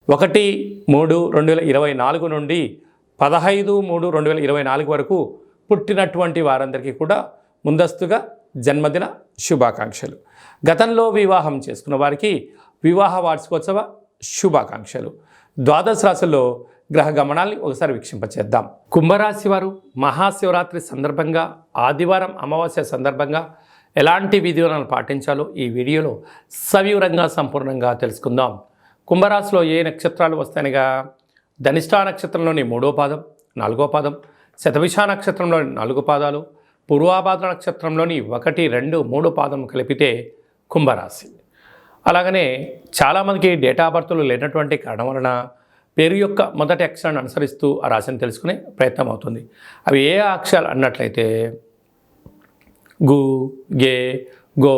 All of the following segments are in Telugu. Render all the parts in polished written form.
1/3/2024 నుండి 15/3/2024 వరకు పుట్టినటువంటి వారందరికీ కూడా ముందస్తుగా జన్మదిన శుభాకాంక్షలు. గతంలో వివాహం చేసుకున్న వారికి వివాహ వార్షికోత్సవ శుభాకాంక్షలు. ద్వాదశ రాశుల్లో గ్రహ గమనాల్ని ఒకసారి వీక్షింపచేద్దాం. కుంభరాశి వారు మహాశివరాత్రి సందర్భంగా, ఆదివారం అమావాస్య సందర్భంగా ఎలాంటి విధివిధానాలు పాటించాలో ఈ వీడియోలో సవివరంగా సంపూర్ణంగా తెలుసుకుందాం. కుంభరాశిలో ఏ నక్షత్రాలు వస్తాయనగా ధనిష్ఠా నక్షత్రంలోని 3వ పాదం, 4వ పాదం, శతభిష నక్షత్రంలోని 4 పాదాలు, పూర్వాభాద్ర నక్షత్రంలోని 1, 2, 3 పాదం కలిపితే కుంభరాశి. అలాగనే చాలామందికి డేటా బర్త్లు లేనటువంటి కారణం వలన పేరు యొక్క మొదటి అక్షరాన్ని అనుసరిస్తూ ఆ రాశిని తెలుసుకునే ప్రయత్నం అవుతుంది. అవి ఏ అక్షరాలు అన్నట్లయితే గు, గే, గో,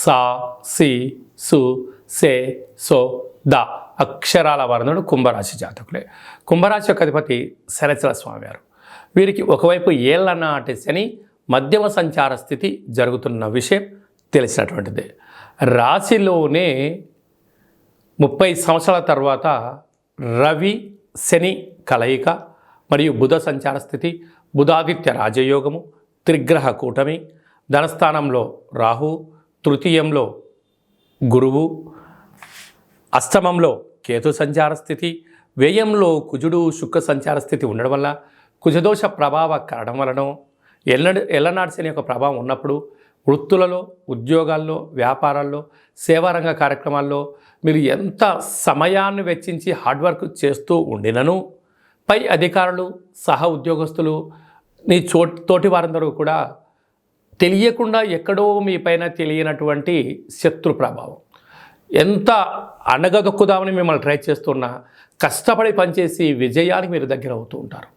సా, సి, సు, సే, సో, ద అక్షరాల వర్ణుడు కుంభరాశి జాతకులే. కుంభరాశి యొక్క అధిపతి శనిచర స్వామివారు. వీరికి ఒకవైపు ఏళ్ల నాటి శని మధ్యమ సంచార స్థితి జరుగుతున్న విషయం తెలిసినటువంటిదే. రాశిలోనే 30 సంవత్సరాల తర్వాత రవి శని కలయిక మరియు బుధ సంచార స్థితి, బుధాదిత్య రాజయోగము, త్రిగ్రహ కూటమి, ధనస్థానంలో రాహు, తృతీయంలో గురువు, అష్టమంలో కేతు సంచార స్థితి, వ్యయంలో కుజుడు శుక్ర సంచార స్థితి ఉండడం వల్ల కుజదోష ప్రభావ కారణం వలన ఎల్లనాటి శని యొక్క ప్రభావం ఉన్నప్పుడు వృత్తులలో, ఉద్యోగాల్లో, వ్యాపారాల్లో, సేవారంగ కార్యక్రమాల్లో మీరు ఎంత సమయాన్ని వెచ్చించి హార్డ్వర్క్ చేస్తూ ఉండినను పై అధికారులు, సహ ఉద్యోగస్తులు, నీ తోటి వారందరూ కూడా తెలియకుండా ఎక్కడో మీ పైన తెలియనటువంటి శత్రు ప్రభావం, ఎంత అణగదొక్కుదామని మిమ్మల్ని ట్రై చేస్తున్నా కష్టపడి పనిచేసి విజయానికి మీరు దగ్గర అవుతూ ఉంటారు.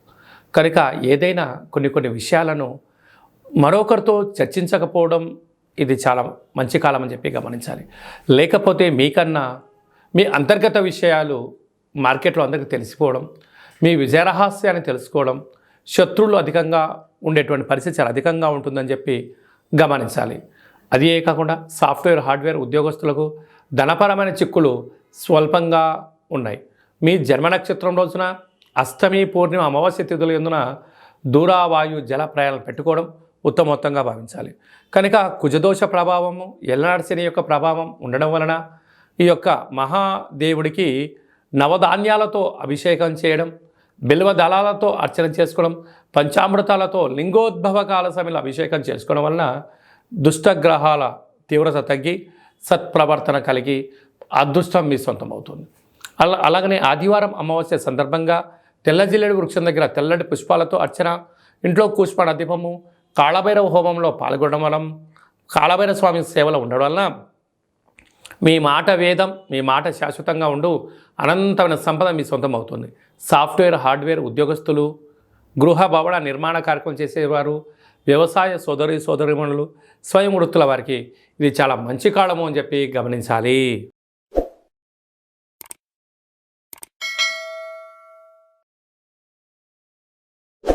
కనుక ఏదైనా కొన్ని విషయాలను మరొకరితో చర్చించకపోవడం ఇది చాలా మంచి కాలం అని చెప్పి గమనించాలి. లేకపోతే మీకన్నా మీ అంతర్గత విషయాలు మార్కెట్లో అందరికీ తెలిసిపోవడం, మీ విజయరహస్యాన్ని తెలుసుకోవడం, శత్రువులు అధికంగా ఉండేటువంటి పరిస్థితి చాలా అధికంగా ఉంటుందని చెప్పి గమనించాలి. అదే కాకుండా సాఫ్ట్వేర్, హార్డ్వేర్ ఉద్యోగస్తులకు ధనపరమైన చిక్కులు స్వల్పంగా ఉన్నాయి. మీ జన్మ నక్షత్రం రోజున అష్టమి, పూర్ణిమ, అమావాస్య తిథుల యందున దూరావాయు జల ప్రయాణాలు పెట్టుకోవడం ఉత్తమోత్తంగా భావించాలి. కనుక కుజదోష ప్రభావము, ఎల్లనాటి శని యొక్క ప్రభావం ఉండడం వలన ఈ యొక్క మహాదేవుడికి నవధాన్యాలతో అభిషేకం చేయడం, బిల్వ దళాలతో అర్చన చేసుకోవడం, పంచామృతాలతో లింగోద్భవ కాల సమయంలో అభిషేకం చేసుకోవడం వలన దుష్టగ్రహాల తీవ్రత తగ్గి సత్ప్రవర్తన కలిగి అదృష్టం మీ సొంతం అవుతుంది. అలాగనే ఆదివారం అమావాస్య సందర్భంగా తెల్ల జిల్లేడు వృక్షం దగ్గర తెల్లటి పుష్పాలతో అర్చన, ఇంట్లో కూష్మాండ దీపము, కాళభైరవ హోమంలో పాల్గొనడం వలన, కాళభైరవ స్వామి సేవలో ఉండడం వలన మీ మాట వేదం, మీ మాట శాశ్వతంగా ఉండు అనంతమైన సంపద మీ సొంతం అవుతుంది. సాఫ్ట్వేర్, హార్డ్వేర్ ఉద్యోగస్తులు, గృహ భవన నిర్మాణ కార్యక్రమం చేసేవారు, వ్యవసాయ సోదరీమణులు, స్వయం వృత్తుల వారికి ఇది చాలా మంచి కాలము అని చెప్పి గమనించాలి.